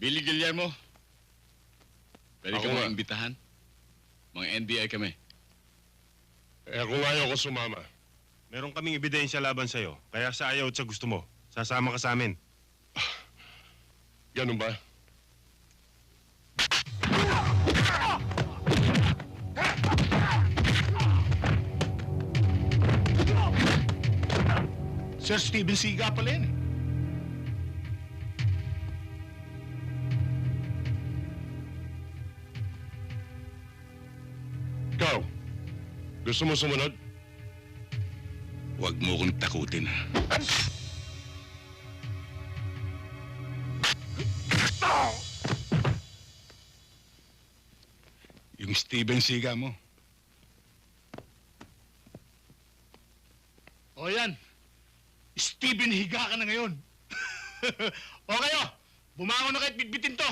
Billy Guillermo, pwede Ako ka nga. mga imbitahan? Mga NBI kami. Kung ayaw ko sumama. Meron kaming ebidensya laban sa'yo. Kaya sa ayaw at sa gusto mo, sasama ka sa amin. Ganun ba? Sir Steven Siga pala yan. Ikaw, gusto mo sumunod? Huwag mo kong takutin, ha? Yung Steven Siga mo. O yan. Steven, higa ka na ngayon. O kayo, bumangon na kahit bitbitin to.